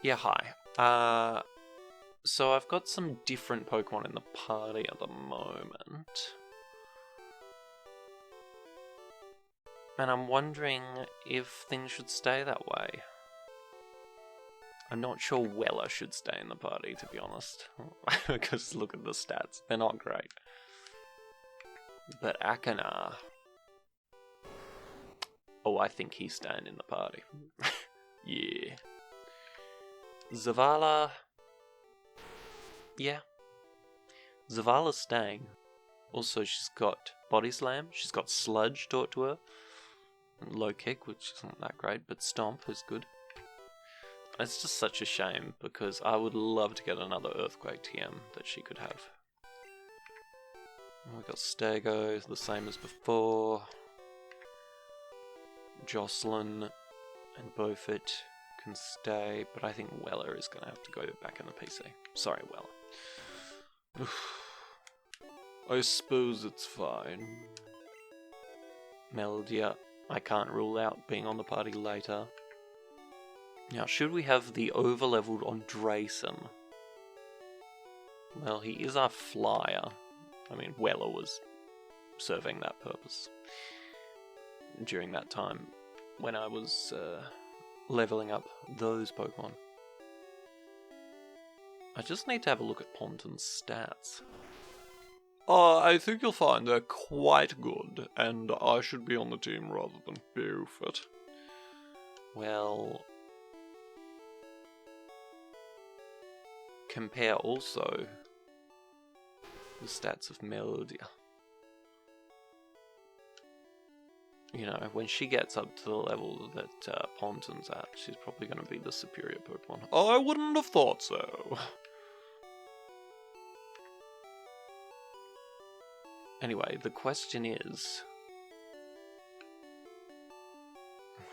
Yeah, hi. So I've got some different Pokemon in the party at the moment. And I'm wondering if things should stay that way. I'm not sure Weller should stay in the party, to be honest. Because look at the stats, they're not great. But Akanar... Oh, I think he's staying in the party. Yeah. Zavala... Yeah. Zavala's staying. Also, she's got Body Slam, she's got Sludge taught to her. And Low Kick, which isn't that great, but Stomp is good. It's just such a shame, because I would love to get another Earthquake TM that she could have. We got Stego, the same as before. Jocelyn and Beaufort can stay, but I think Weller is going to have to go back in the PC. Sorry, Weller. I suppose it's fine. Meldia, I can't rule out being on the party later. Now, should we have the over-leveled on Drayson? Well, he is our flyer. I mean, Weller was serving that purpose during that time when I was leveling up those Pokemon. I just need to have a look at Ponton's stats. I think you'll find they're quite good, and I should be on the team rather than Beaufort. Well... compare also the stats of Meldia. You know, when she gets up to the level that Ponton's at, she's probably going to be the superior Pokemon. I wouldn't have thought so. Anyway, the question is...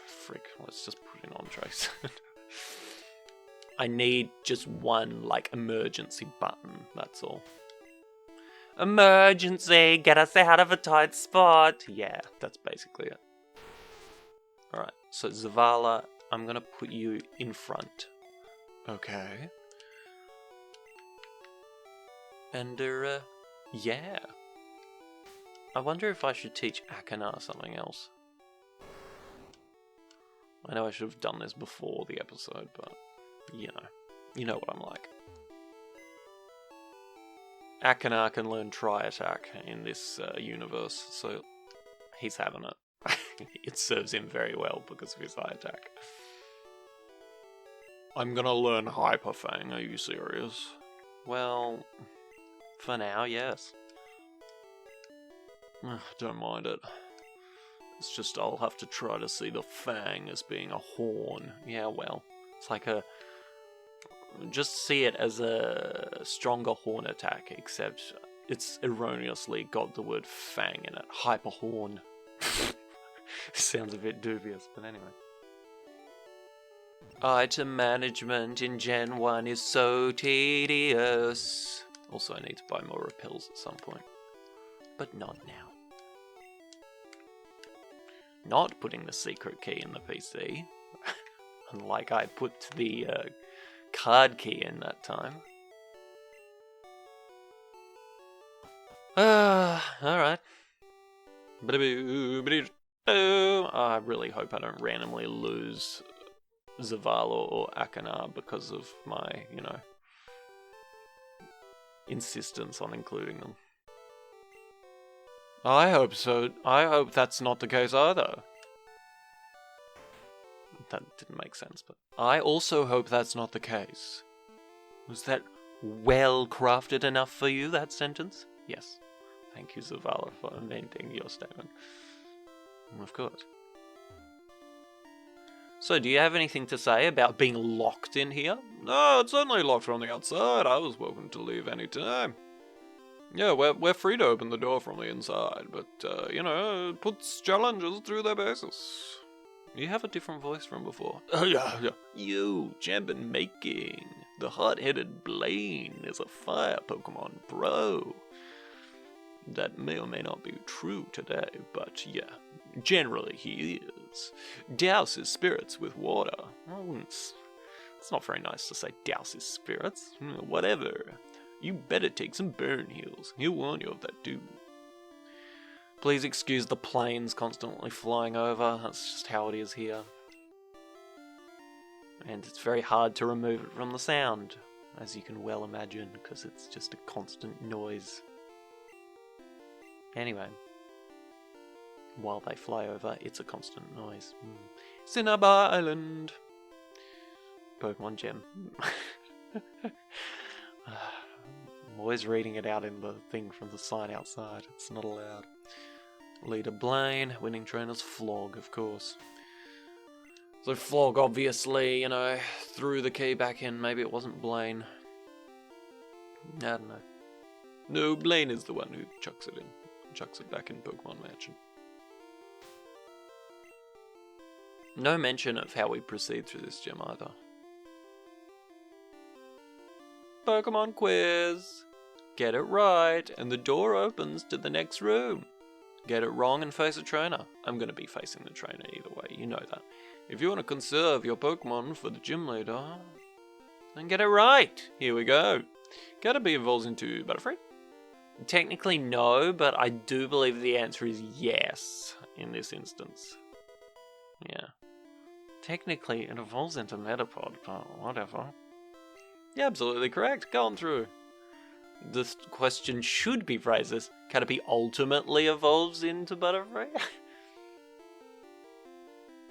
frick, let's just put it on Trace. I need just one, like, emergency button, that's all. Emergency! Get us out of a tight spot! Yeah, that's basically it. Alright, so Zavala, I'm gonna put you in front. Okay. And, yeah. I wonder if I should teach Akanar something else. I know I should have done this before the episode, but... You know what I'm like. Akanar can learn Tri-Attack in this universe, so he's having it. It serves him very well because of his high attack. I'm gonna learn Hyper Fang, are you serious? Well, for now, yes. Don't mind it. It's just I'll have to try to see the Fang as being a horn. Yeah, well, it's like a... just see it as a stronger horn attack, except it's erroneously got the word Fang in it. Hyper Horn. Sounds a bit dubious, but anyway. Item management in Gen 1 is so tedious. Also, I need to buy more repels at some point. But not now. Not putting the secret key in the PC. Unlike I put the... card key in that time. Alright. I really hope I don't randomly lose Zavala or Akanar because of my, insistence on including them. I hope so. I hope that's not the case either. That didn't make sense, but... I also hope that's not the case. Was that well-crafted enough for you, that sentence? Yes. Thank you, Zavala, for amending your statement. Of course. So, do you have anything to say about being locked in here? No, it's certainly locked from the outside. I was welcome to leave any time. Yeah, we're free to open the door from the inside, but, it puts challengers through their bases. You have a different voice from before. Oh, yeah. You, champion making. The hot-headed Blaine is a fire Pokemon, bro. That may or may not be true today, but yeah, generally he is. Douse his spirits with water. I It's not very nice to say douse his spirits. Whatever. You better take some burn heals. He'll warn you of that too. Please excuse the planes constantly flying over. That's just how it is here. And it's very hard to remove it from the sound, as you can well imagine, because it's just a constant noise. Anyway, while they fly over, it's a constant noise. Cinnabar Island! Pokemon Gym. I'm always reading it out in the thing from the sign outside. It's not allowed. Leader Blaine, winning trainers Flog, of course. So Flog obviously, you know, threw the key back in. Maybe it wasn't Blaine. I don't know. No, Blaine is the one who chucks it in. Chucks it back in Pokemon Mansion. No mention of how we proceed through this gym either. Pokemon quiz! Get it right, and the door opens to the next room. Get it wrong and face a trainer. I'm going to be facing the trainer either way, you know that. If you want to conserve your Pokemon for the gym leader, then get it right. Here we go. Caterpie evolves into Butterfree? Technically no, but I do believe the answer is yes in this instance. Yeah. Technically it evolves into Metapod, but whatever. Yeah, absolutely correct. Go on through. This question should be phrased as, Caterpie ultimately evolves into Butterfree?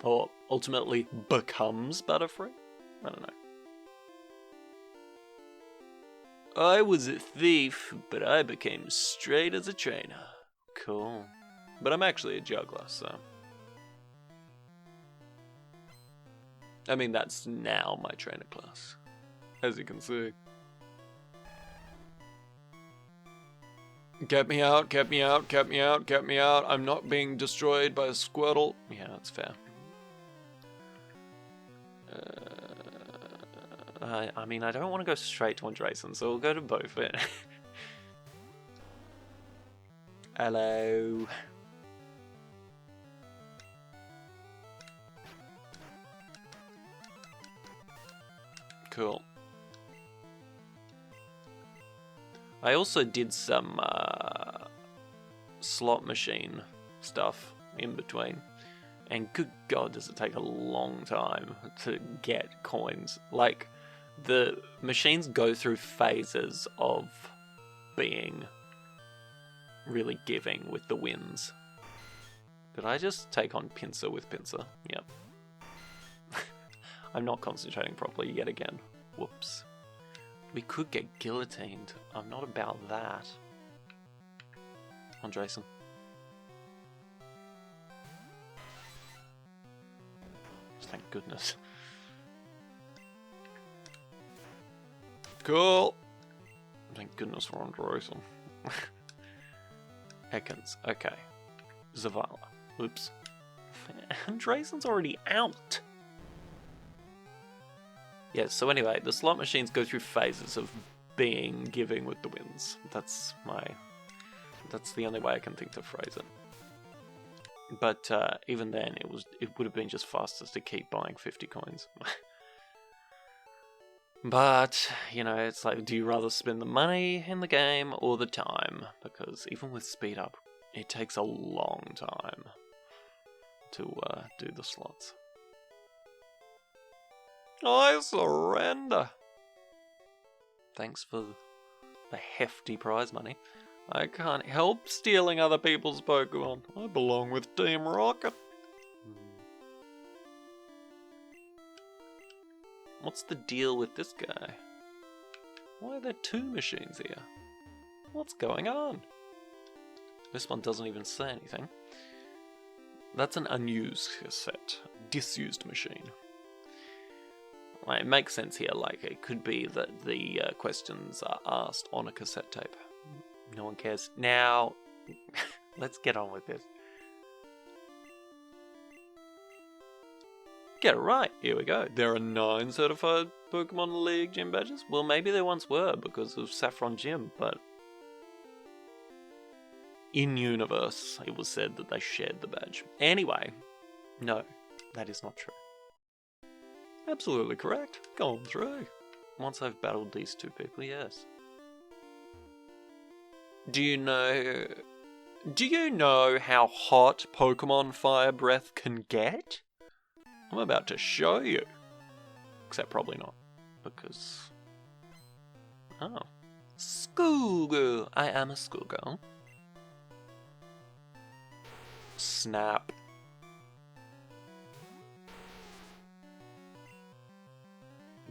Or ultimately becomes Butterfree? I don't know. I was a thief, but I became straight as a trainer. Cool. But I'm actually a juggler, so... I mean, that's now my trainer class, as you can see. Get me out, get me out, get me out, get me out. I'm not being destroyed by a Squirtle. Yeah, that's fair. I mean, I don't want to go straight to Andresen, so we'll go to both. Hello. Cool. I also did some slot machine stuff in between. And good God, does it take a long time to get coins. Like, the machines go through phases of being really giving with the wins. Did I just take on Pinsir with Pinsir? Yep. I'm not concentrating properly yet again. Whoops. We could get guillotined. I'm not about that. Andresen. Thank goodness. Cool. Thank goodness we're on Andresen. Ekans. Okay. Zavala. Oops. Andresen's already out. Yeah, so anyway, the slot machines go through phases of being giving with the wins. That's the only way I can think to phrase it. But even then, it would have been just fastest to keep buying 50 coins. But, you know, it's like, do you rather spend the money in the game or the time? Because even with speed up, it takes a long time to do the slots. I surrender. Thanks for the hefty prize money. I can't help stealing other people's Pokemon. I belong with Team Rocket. What's the deal with this guy? Why are there two machines here? What's going on? This one doesn't even say anything. That's an unused cassette. Disused machine. Well, it makes sense here, like it could be that the questions are asked on a cassette tape. No one cares. Now, let's get on with this. Get it right. Here we go. There are 9 certified Pokemon League gym badges. Well, maybe there once were because of Saffron Gym, but in universe, it was said that they shared the badge. Anyway, no, that is not true. Absolutely correct. Go on through. Once I've battled these two people, yes. Do you know how hot Pokemon Fire Breath can get? I'm about to show you. Except probably not. Because... Oh. Schoolgirl. I am a schoolgirl. Snap.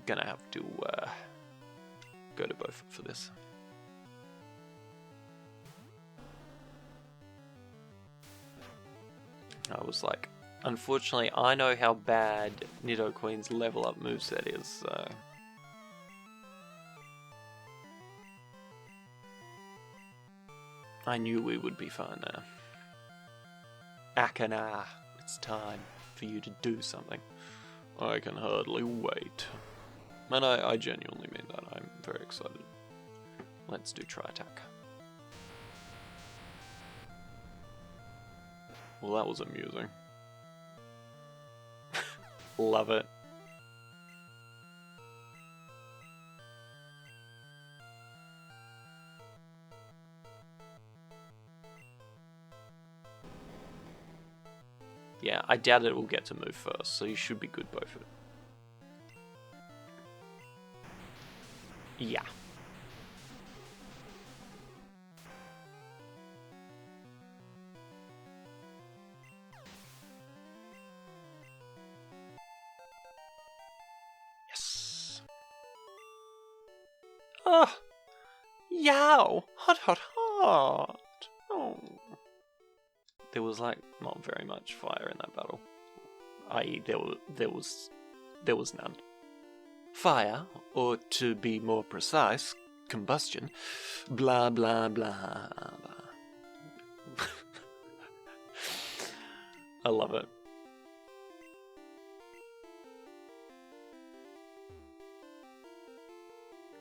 Gonna have to go to both for this. I was like, unfortunately, I know how bad Nidoqueen's level up moveset is, so... I knew we would be fine there. Akana, it's time for you to do something. I can hardly wait. And I genuinely mean that. I'm very excited. Let's do Tri-Attack. Well, that was amusing. Love it. Yeah, I doubt it will get to move first, so you should be good both of it. Yeah. Yes. Oh. Yow. Hot, hot, hot. Oh. There was like not very much fire in that battle. I.e., there was none. Fire, or to be more precise, combustion. Blah blah blah blah. I love it.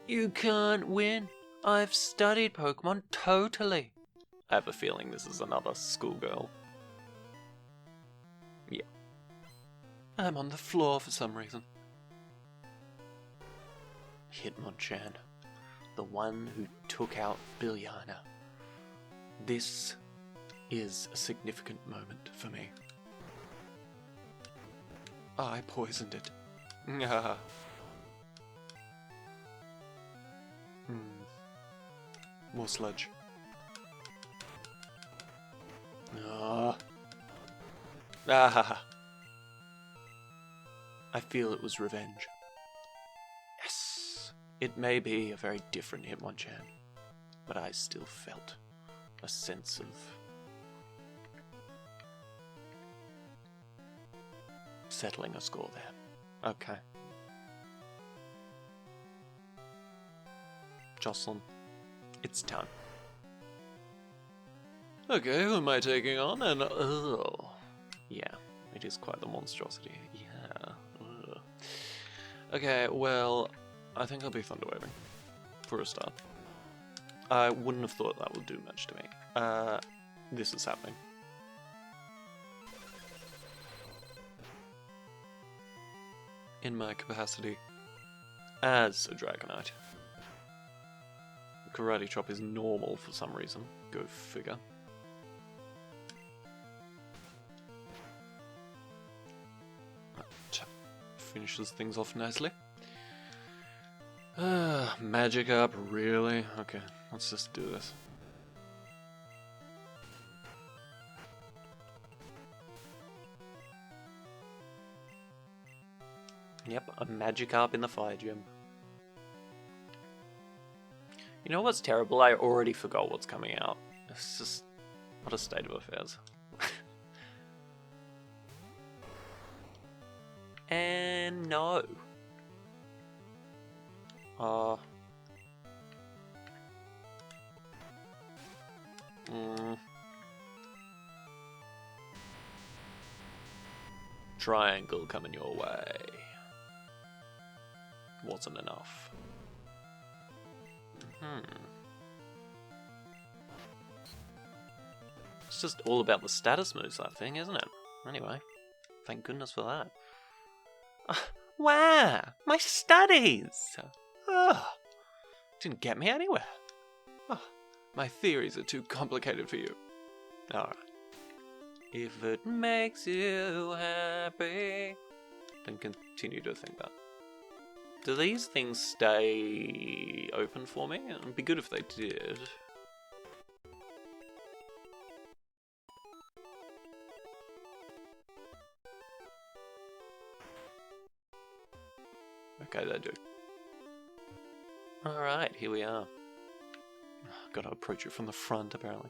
You can't win. I've studied Pokemon totally. I have a feeling this is another schoolgirl. Yeah. I'm on the floor for some reason. Hitmonchan, the one who took out Bilyana. This is a significant moment for me. I poisoned it. More sludge. I feel it was revenge. Yes. It may be a very different Hitmonchan, but I still felt a sense of settling a score there. Okay. Jocelyn, it's time. Okay, who am I taking on? And yeah, it is quite the monstrosity. Yeah. Ugh. Okay, well, I think I'll be Thunderwaving for a start. I wouldn't have thought that would do much to me. This is happening. In my capacity as a Dragonite. Karate Chop is normal for some reason. Go figure. That finishes things off nicely. Magic up, really? Okay, let's just do this. Yep, a Magikarp in the Fire Gym. You know what's terrible? I already forgot what's coming out. It's just... what a state of affairs. And no. Triangle coming your way. Wasn't enough. It's just all about the status moves, that thing, isn't it? Anyway, thank goodness for that. Wow, my studies! Ugh, didn't get me anywhere. Oh, my theories are too complicated for you. Alright. If it makes you happy, then continue to think that. Do these things stay open for me? It'd be good if they did. Okay, they do. Alright, here we are. Gotta approach it from the front, apparently.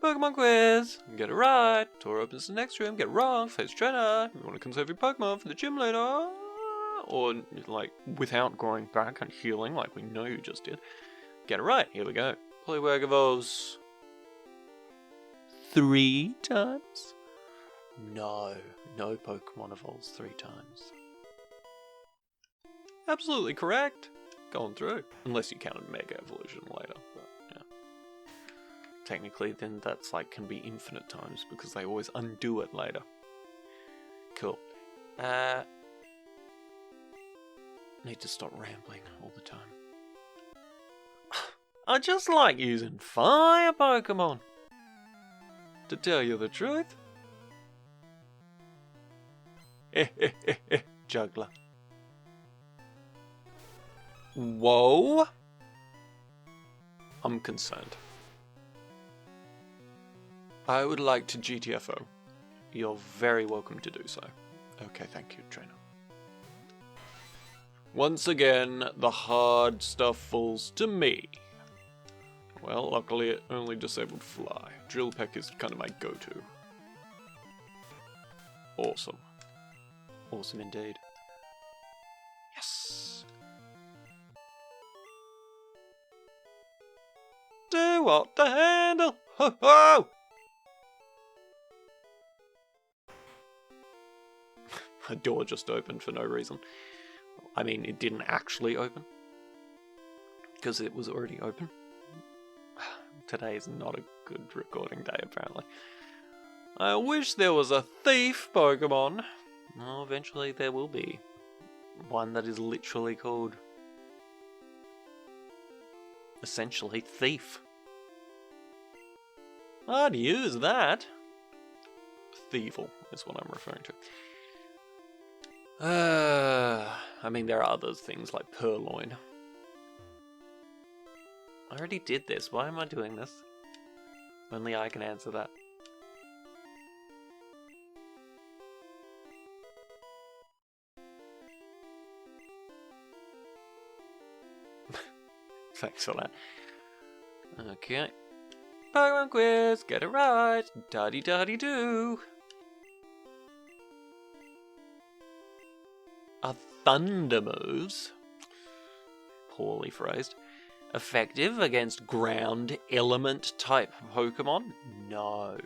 Pokemon quiz! Get it right! Door opens the next room, get it wrong, face trainer! You want to conserve your Pokemon for the gym later? Or, like, without growing back and healing, like we know you just did. Get it right, here we go. Poliwag evolves 3 times? No Pokemon evolves 3 times. Absolutely correct. Going through. Unless you counted Mega Evolution later. But, yeah. Technically, then that's like can be infinite times because they always undo it later. Cool. Need to stop rambling all the time. I just like using fire Pokemon. To tell you the truth. Juggler. Whoa! I'm concerned. I would like to GTFO. You're very welcome to do so. Okay, thank you, trainer. Once again, the hard stuff falls to me. Well, luckily it only disabled Fly. Drill Peck is kind of my go-to. Awesome. Awesome indeed. Yes! Do what to handle! Ho ho! A door just opened for no reason. I mean, it didn't actually open. Because it was already open. Today is not a good recording day, apparently. I wish there was a thief Pokemon. Well, eventually there will be. One that is literally called... essentially, Thief. I'd use that. Thievul is what I'm referring to. I mean, there are other things like Purloin. I already did this. Why am I doing this? Only I can answer that. Thanks for that. Okay. Pokemon quiz, get it right. Da-dee-da-dee-doo. Are thunder moves, poorly phrased, effective against ground element type Pokemon? No.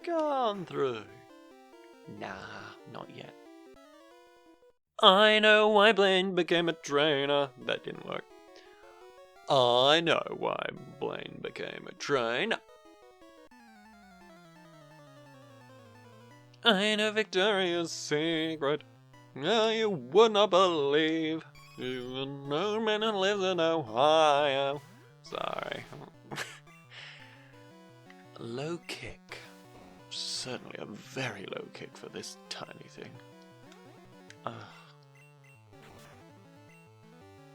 Gone through. Nah, not yet. I know why Blaine became a trainer. That didn't work. I know why Blaine became a trainer. I know Victoria's Secret. Oh, you would not believe. Even no man who lives in Ohio. Sorry. Low kick. Certainly a very low kick for this tiny thing.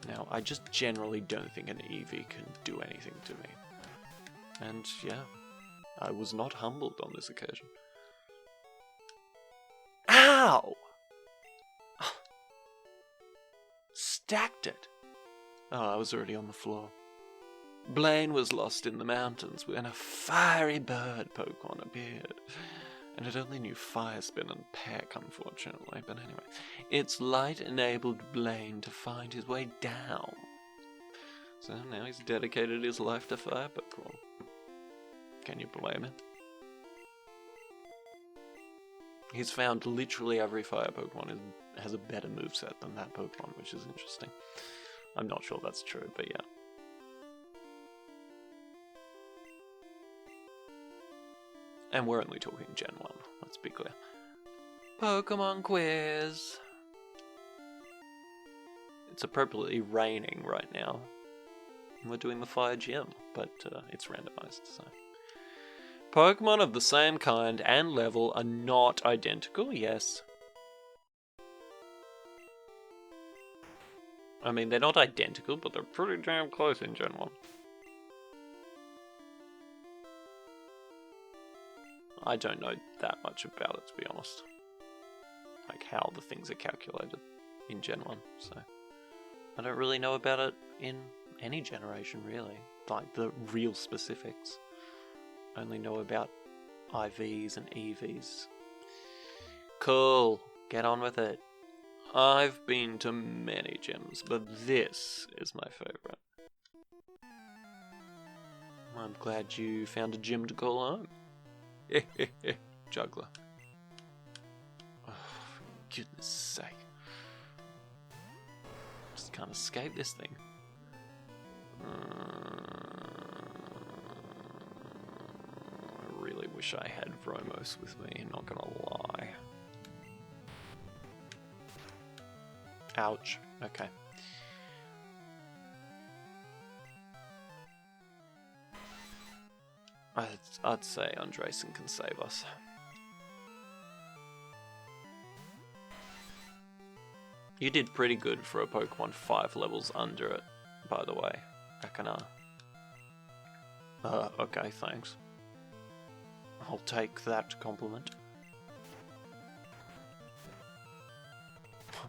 Now, I just generally don't think an Eevee can do anything to me. And yeah, I was not humbled on this occasion. Ow! Stacked it. Oh, I was already on the floor. Blaine was lost in the mountains when a fiery bird Pokemon appeared. And it only knew Fire Spin and Peck, unfortunately. But anyway, its light enabled Blaine to find his way down. So now he's dedicated his life to Fire Pokemon. Can you blame him? He's found literally every Fire Pokemon has a better moveset than that Pokemon, which is interesting. I'm not sure that's true, but yeah. And we're only talking Gen 1, let's be clear. Pokemon quiz. It's appropriately raining right now. We're doing the fire gym, but it's randomized, so. Pokemon of the same kind and level are not identical, yes. I mean, they're not identical, but they're pretty damn close in Gen 1. I don't know that much about it, to be honest. Like, how the things are calculated in Gen 1, so. I don't really know about it in any generation, really. Like, the real specifics. Only know about IVs and EVs. Cool, get on with it. I've been to many gyms, but this is my favourite. I'm glad you found a gym to call home. Juggler. Oh, for goodness sake. Just can't escape this thing. I really wish I had Vromos with me, not gonna lie. Ouch. Okay. I'd say Andresen can save us. You did pretty good for a Pokemon 5 levels under it, by the way. Akana. Okay, thanks. I'll take that compliment.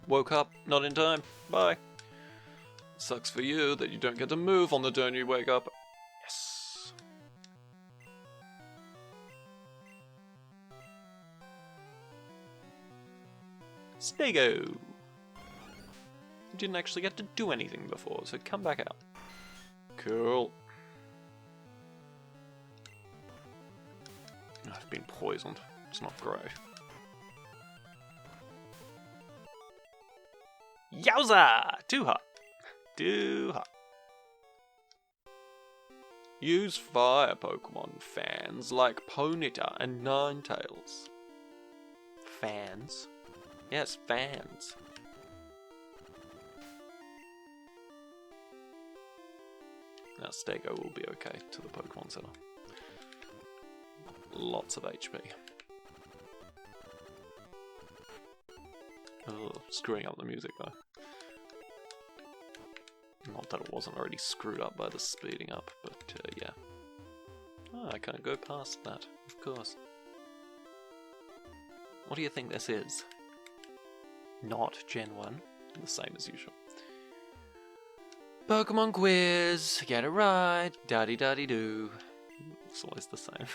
Woke up, not in time. Bye. Sucks for you that you don't get to move on the turn you wake up. Yes. Stego. You didn't actually get to do anything before, so come back out. Cool. I've been poisoned. It's not great. Yowza! Too hot. Too hot. Use fire Pokemon fans like Ponyta and Ninetales. Fans? Yes, fans. Now Stego will be okay to the Pokemon Center. Lots of HP. Oh, screwing up the music though. Not that it wasn't already screwed up by the speeding up, but yeah. Oh, I can't go past that, of course. What do you think this is? Not Gen 1, the same as usual. Pokemon quiz, get it right, da-dee-da-dee-doo. It's always the same.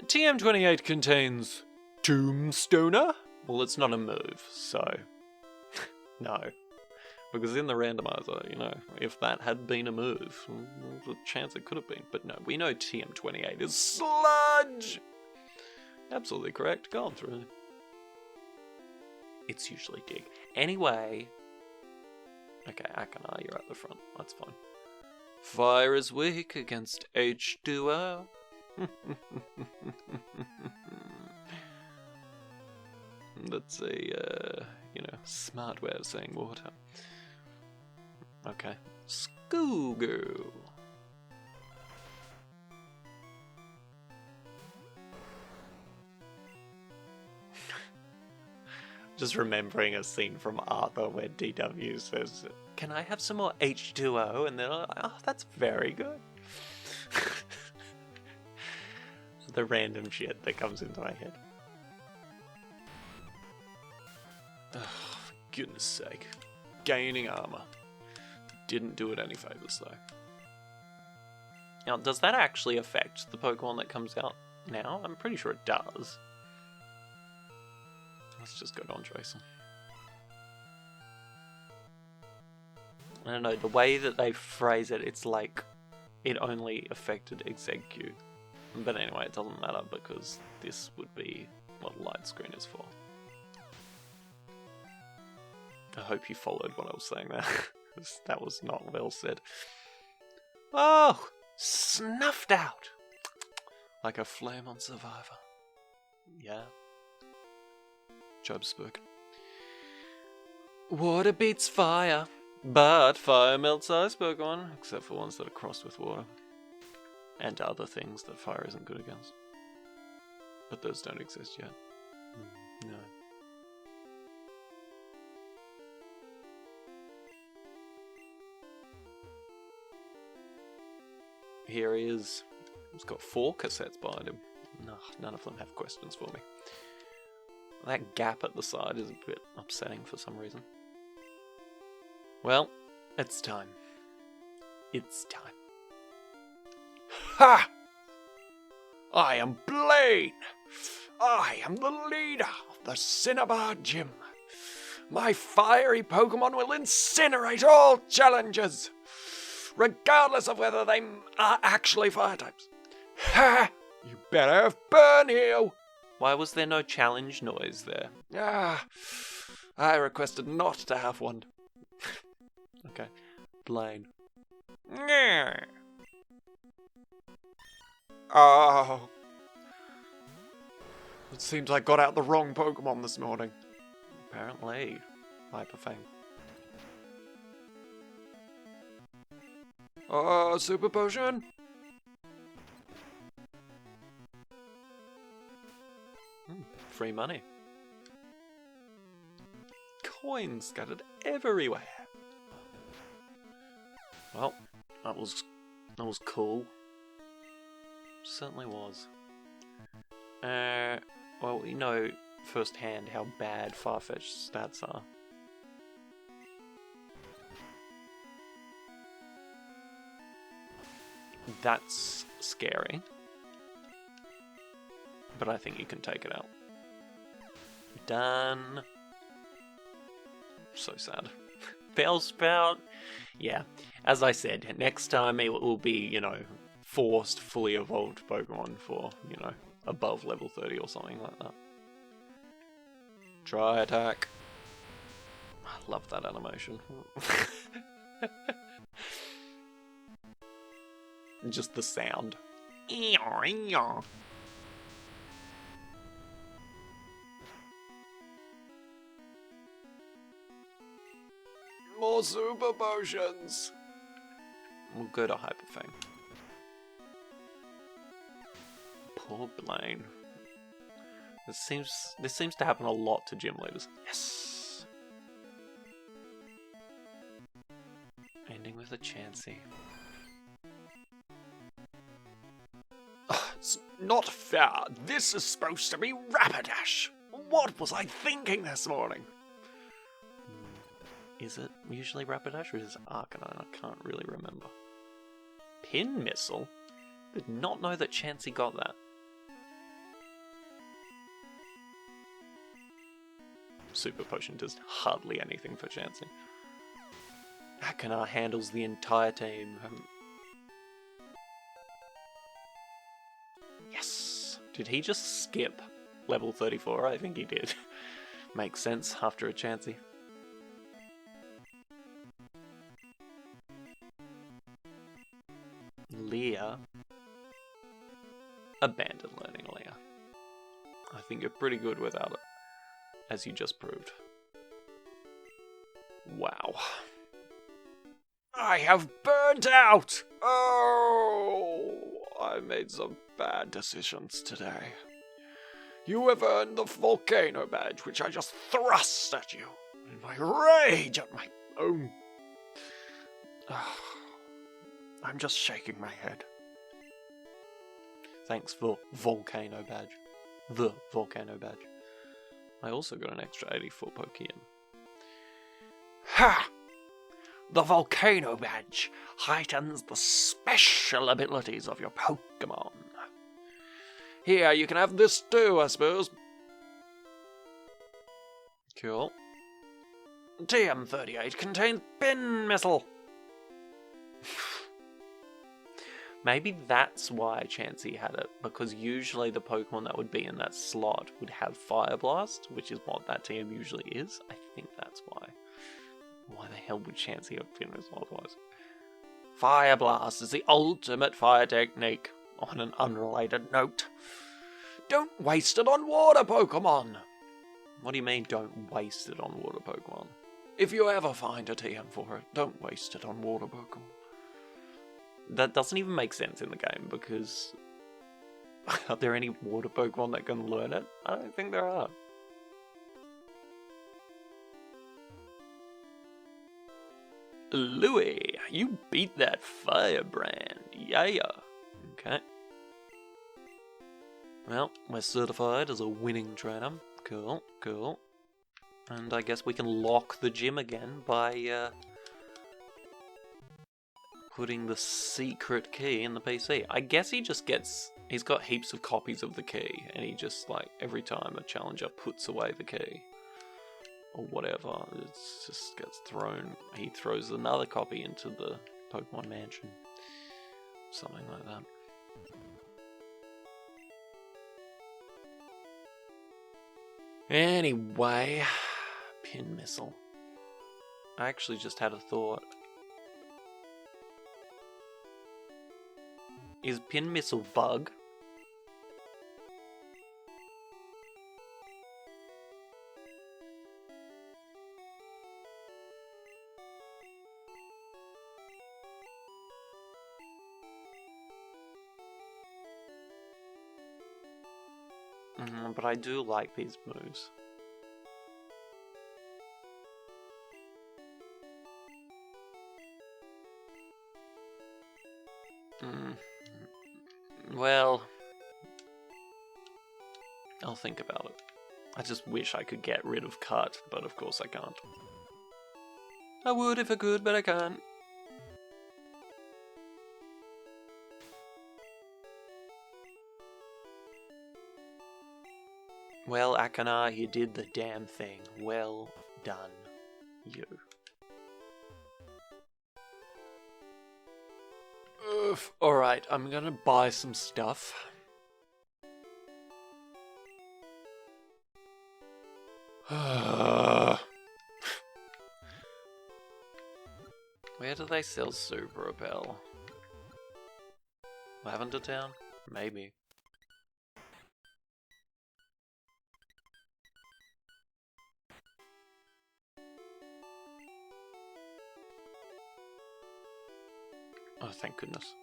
TM28 contains Tombstoner? Well, it's not a move, so no. Because in the randomizer, you know, if that had been a move, there's a chance it could have been. But no, we know TM28 is Sludge! Absolutely correct, gone through. It's usually Dig. Anyway, okay, Akana, you're at the front, that's fine. Fire is weak against H2O. That's a, you know, smart way of saying water. Okay. Skoogu. Just remembering a scene from Arthur where DW says, "Can I have some more H2O?" And then, oh, that's very good. The random shit that comes into my head. Oh, for goodness sake. Gaining armor. Didn't do it any favors though. Now, does that actually affect the Pokemon that comes out now? I'm pretty sure it does. Let's just go on Jason. I don't know, the way that they phrase it, it's like it only affected Exegcute. But anyway, it doesn't matter because this would be what light screen is for. I hope you followed what I was saying there. That was not well said. Oh! Snuffed out! Like a flame on Survivor. Yeah. Job spoke. Water beats fire, but fire melts ice Pokemon, except for ones that are crossed with water. And other things that fire isn't good against. But those don't exist yet. No. Here he is. He's got 4 cassettes behind him. No, none of them have questions for me. That gap at the side is a bit upsetting for some reason. Well, it's time. It's time. Ha! I am Blaine! I am the leader of the Cinnabar Gym. My fiery Pokemon will incinerate all challengers, regardless of whether they are actually fire types. Ha! You better have burn heal! Why was there no challenge noise there? I requested not to have one. Okay. Blaine. Oh. It seems I got out the wrong Pokemon this morning. Apparently. Hyperfang. Oh, Super Potion! Free money. Coins scattered everywhere. Well, that was cool. Certainly was. Well, we know firsthand how bad Farfetch's stats are. That's scary. But I think you can take it out. Done. So sad. Bellsprout. Yeah, as I said, next time it will be, forced, fully evolved Pokemon for, above level 30 or something like that. Try attack. I love that animation. Just the sound. More Super Potions! We'll go to Hyperfang. Poor Blaine. This seems to happen a lot to gym leaders. Yes! Ending with a Chansey. It's not fair. This is supposed to be Rapidash. What was I thinking this morning? Is it usually Rapidash or is it Arcanine? I can't really remember. Pin Missile? Did not know that Chansey got that. Super Potion does hardly anything for Chansey. Arcanine handles the entire team. Yes! Did he just skip level 34? I think he did. Makes sense after a Chansey. Leah. Abandon learning, Leah. I think you're pretty good without it, as you just proved. Wow. I have burnt out! Oh, I made some bad decisions today. You have earned the Volcano Badge, which I just thrust at you in my rage at my own. I'm just shaking my head. Thanks for Volcano Badge. The Volcano Badge. I also got an extra 84 Pokémon. Ha! The Volcano Badge heightens the special abilities of your Pokémon. Here, you can have this too, I suppose. Cool. TM38 contains Pin Missile. Maybe that's why Chansey had it, because usually the Pokemon that would be in that slot would have Fire Blast, which is what that TM usually is. I think that's why. Why the hell would Chansey have Pin Missile otherwise? Fire Blast is the ultimate fire technique. On an unrelated note, Don't waste it on water Pokemon! What do you mean, don't waste it on water Pokemon? If you ever find a TM for it, don't waste it on water Pokemon. That doesn't even make sense in the game, because... are there any water Pokemon that can learn it? I don't think there are. Louis, you beat that firebrand. Yeah. Okay. Well, we're certified as a winning trainer. Cool, cool. And I guess we can lock the gym again by putting the secret key in the PC. I guess he just gets... he's got heaps of copies of the key, and he just, like, every time a challenger puts away the key, or whatever, it just gets thrown. He throws another copy into the Pokemon Mansion. Something like that. Anyway, Pin Missile. I actually just had a thought. Is Pin Missile bug? But I do like these moves. Well, I'll think about it. I just wish I could get rid of Cut, but of course I can't. I would if I could, but I can't. Well, Akana, you did the damn thing. Well done, you. Oof. Alright, I'm gonna buy some stuff. Where do they sell Super Repel? Lavender Town? Maybe. Oh, thank goodness.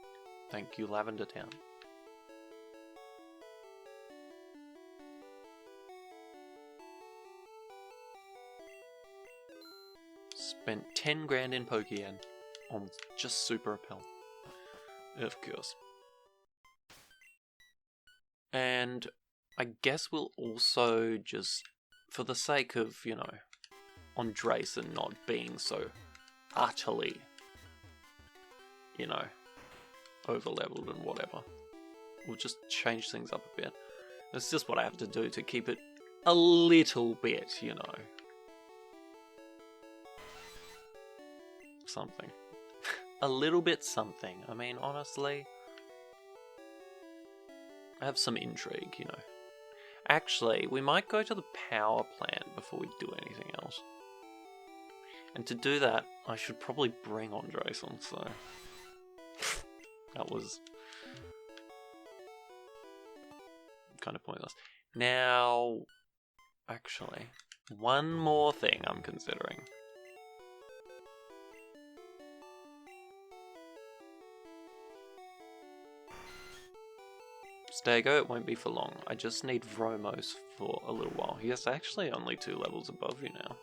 Thank you, Lavender Town. Spent 10 grand in Pokémon on just Super Repel. Of course. And I guess we'll also just, for the sake of, you know, Andresen not being so utterly, you know, overleveled and whatever, we'll just change things up a bit. It's just what I have to do to keep it a little bit, you know, something. A little bit something. I mean, honestly, I have some intrigue, you know. Actually, we might go to the power plant before we do anything else. And to do that, I should probably bring Andresen, so... that was... kind of pointless. Now... actually, one more thing I'm considering. Stego, it won't be for long. I just need Vromos for a little while. He is actually only 2 levels above you now.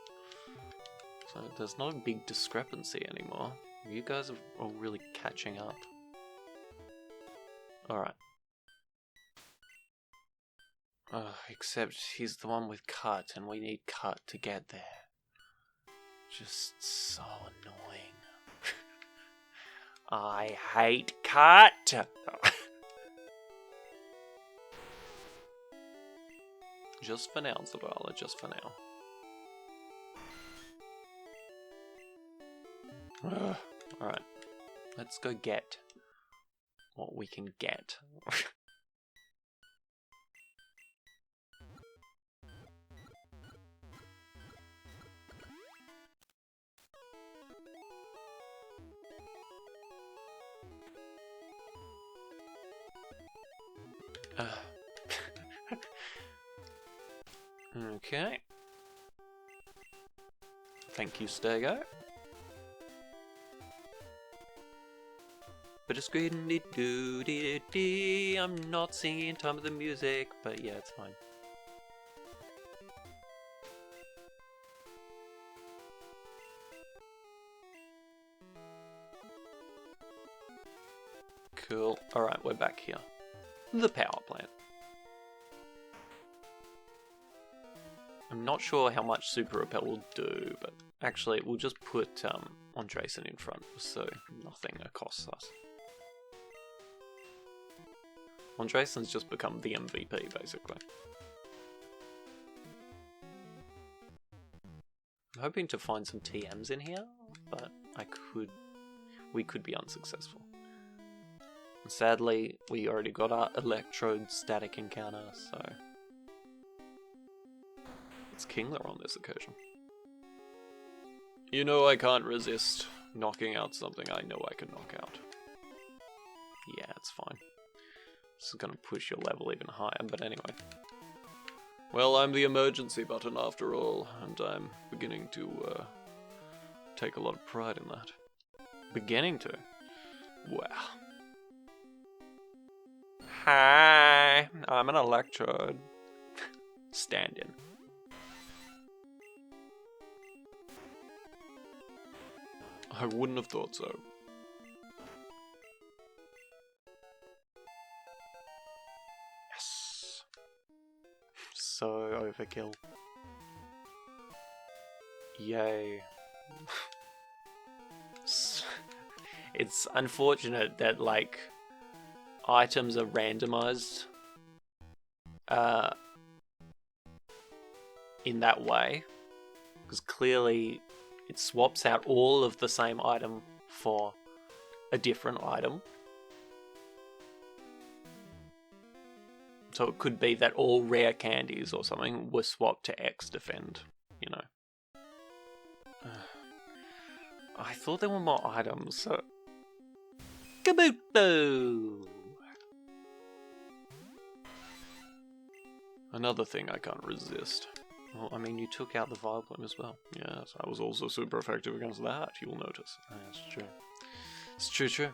So there's not a big discrepancy anymore. You guys are all really catching up. Alright. Except he's the one with Cut, and we need Cut to get there. Just so annoying. I hate Cut! Just for now, Zavala, just for now. Alright, let's go get what we can get. Okay. Thank you, Stego. But it's great and do. I'm not singing in time with the music, but yeah, it's fine. Cool. Alright, we're back here. The power plant. I'm not sure how much Super Repel will do, but actually we'll just put Andresen in front so nothing accosts us. Andresen's just become the MVP, basically. I'm hoping to find some TMs in here, but we could be unsuccessful. And sadly, we already got our Electrode static encounter, so it's Kingler on this occasion. You know I can't resist knocking out something I know I can knock out. Yeah, it's fine. This is gonna push your level even higher, but anyway. Well, I'm the emergency button after all, and I'm beginning to take a lot of pride in that. Beginning to? Wow. Hi, I'm an Electrode. Stand in. I wouldn't have thought so. Yes. So overkill. Yay. It's unfortunate that, like, items are randomized in that way, because clearly it swaps out all of the same item for a different item. So it could be that all rare candies or something were swapped to X defend, you know. I thought there were more items, so... Kabuto! Another thing I can't resist. Well, I mean, you took out the Vileplume as well. Yes, I was also super effective against that, you'll notice. That's true. It's true.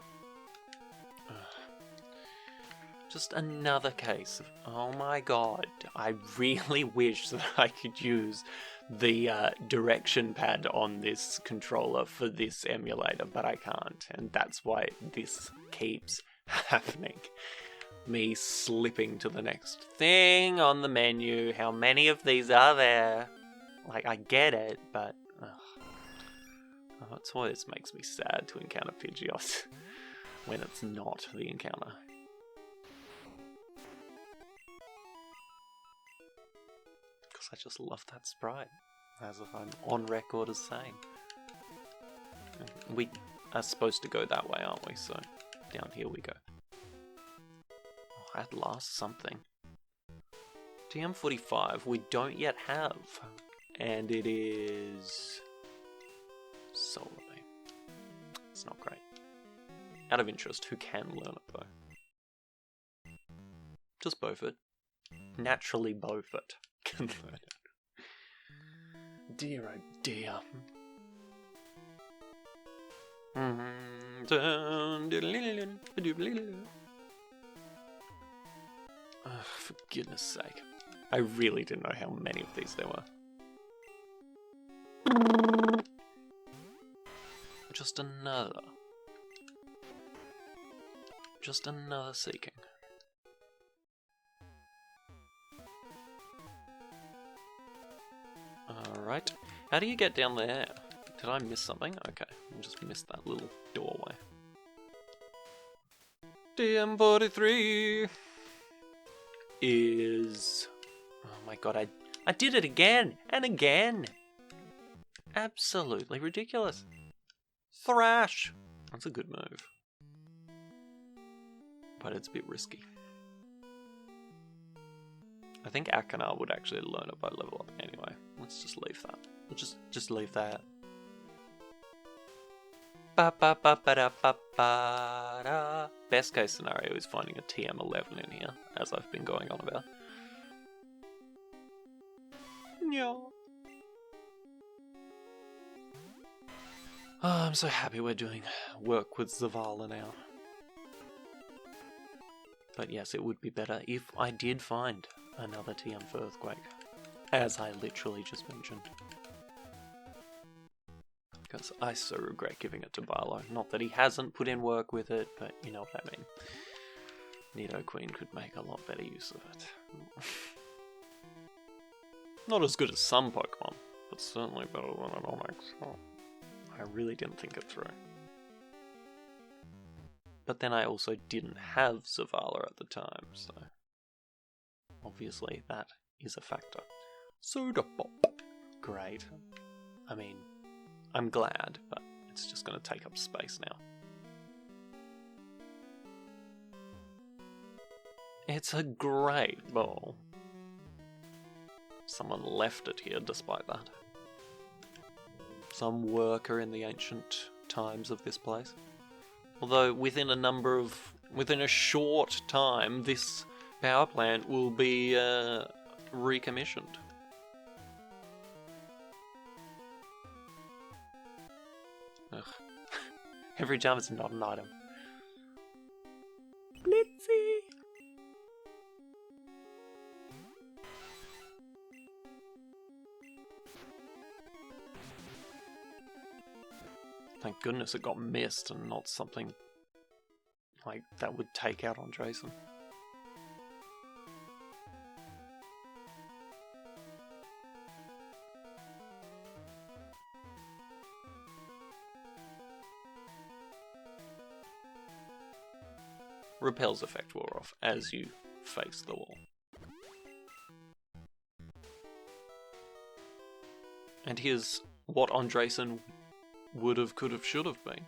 Just another case of, oh my god, I really wish that I could use the direction pad on this controller for this emulator, but I can't, and that's why this keeps happening. Me slipping to the next thing on the menu. How many of these are there? Like, I get it, but that's why this makes me sad to encounter Pidgeot when it's not the encounter. Because I just love that sprite, as if I'm on record as saying. We are supposed to go that way, aren't we? So down here we go. At last, something. TM45 we don't yet have, and it is Solar Beam. It's not great. Out of interest, who can learn it though? Just Beaufort. Naturally Beaufort can learn it. Dear oh dear. For goodness sake. I really didn't know how many of these there were. Just another seeking. Alright. How do you get down there? Did I miss something? Okay, I just missed that little doorway. DM43 is... Oh my god, I did it again and again! Absolutely ridiculous. Thrash! That's a good move. But it's a bit risky. I think Akanar would actually learn it by level up anyway. Let's just leave that. We'll just leave that. Best case scenario is finding a TM11 in here, as I've been going on about. Yeah. Oh, I'm so happy we're doing work with Zavala now. But yes, it would be better if I did find another TM for Earthquake, as I literally just mentioned. Because I so regret giving it to Barlow. Not that he hasn't put in work with it, but you know what I mean. Nidoqueen could make a lot better use of it. Not as good as some Pokemon, but certainly better than an Onix. Oh, I really didn't think it through. But then I also didn't have Zavala at the time, so obviously that is a factor. Soda Pop. Great. I mean, I'm glad, but it's just going to take up space now. It's a great ball. Someone left it here despite that. Some worker in the ancient times of this place. Although within a short time, this power plant will be recommissioned. Ugh. Every time it's not an item. Blitzy! Thank goodness it got missed and not something like that would take out on Jason. Repel's effect wore off as you face the wall. And here's what Andresen would have, could have, should have been.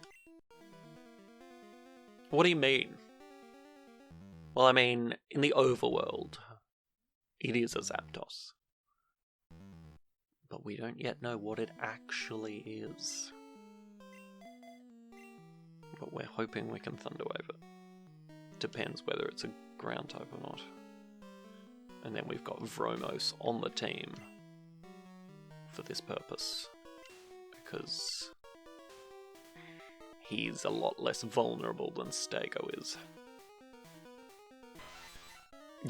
What do you mean? Well, I mean, in the overworld, it is a Zapdos. But we don't yet know what it actually is. But we're hoping we can Thunderwave it. Depends whether it's a ground type or not. And then we've got Vromos on the team for this purpose. Because he's a lot less vulnerable than Stego is.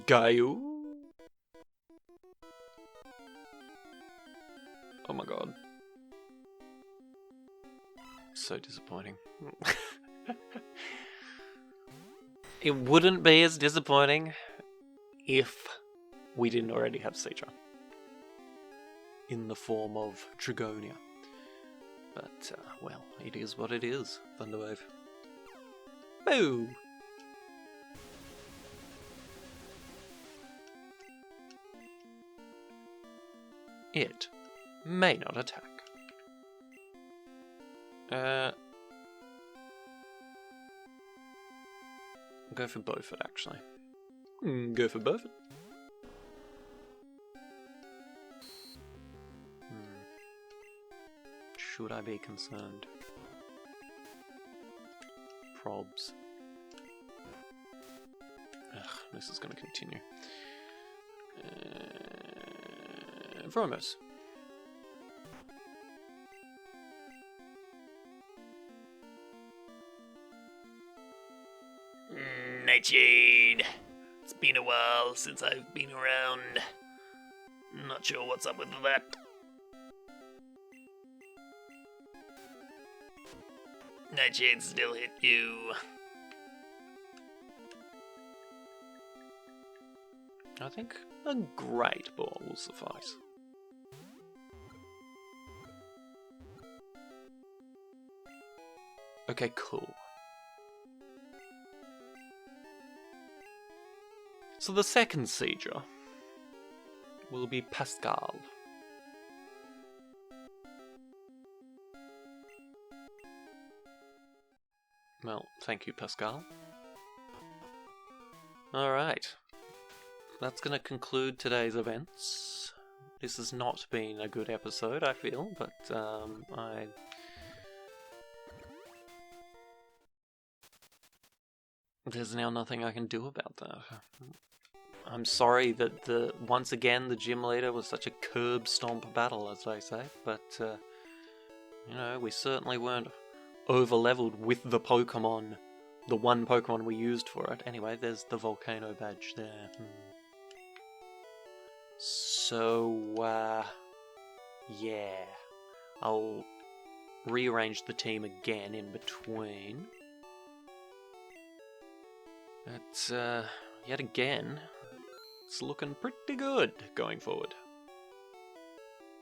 Gaio? Oh my god. So disappointing. It wouldn't be as disappointing if we didn't already have Citra in the form of Trigonia. But, well, it is what it is. Thunderwave. Boo! It may not attack. Go for Beaufort, actually. Go for Beaufort. Should I be concerned? Probs. Ugh, this is going to continue. Vromos. Nightshade. It's been a while since I've been around. Not sure what's up with that. Nightshade still hit you. I think a great ball will suffice. Okay, cool. So the second Sieger will be Pascal. Well, thank you, Pascal. Alright. That's going to conclude today's events. This has not been a good episode, I feel, but there's now nothing I can do about that. I'm sorry that once again the gym leader was such a curb stomp battle, as they say, but you know, we certainly weren't over leveled with the Pokemon, the one Pokemon we used for it. Anyway, there's the volcano badge there. So yeah, I'll rearrange the team again in between. It's yet again, it's looking pretty good going forward.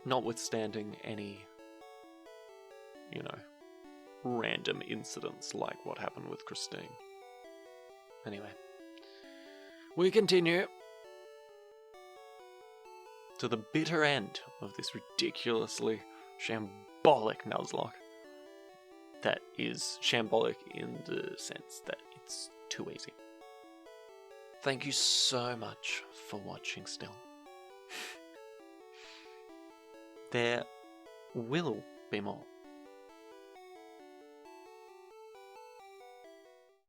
Notwithstanding any, you know, random incidents like what happened with Christine. Anyway, we continue to the bitter end of this ridiculously shambolic Nuzlocke. That is shambolic in the sense that it's too easy. Thank you so much for watching still. There will be more.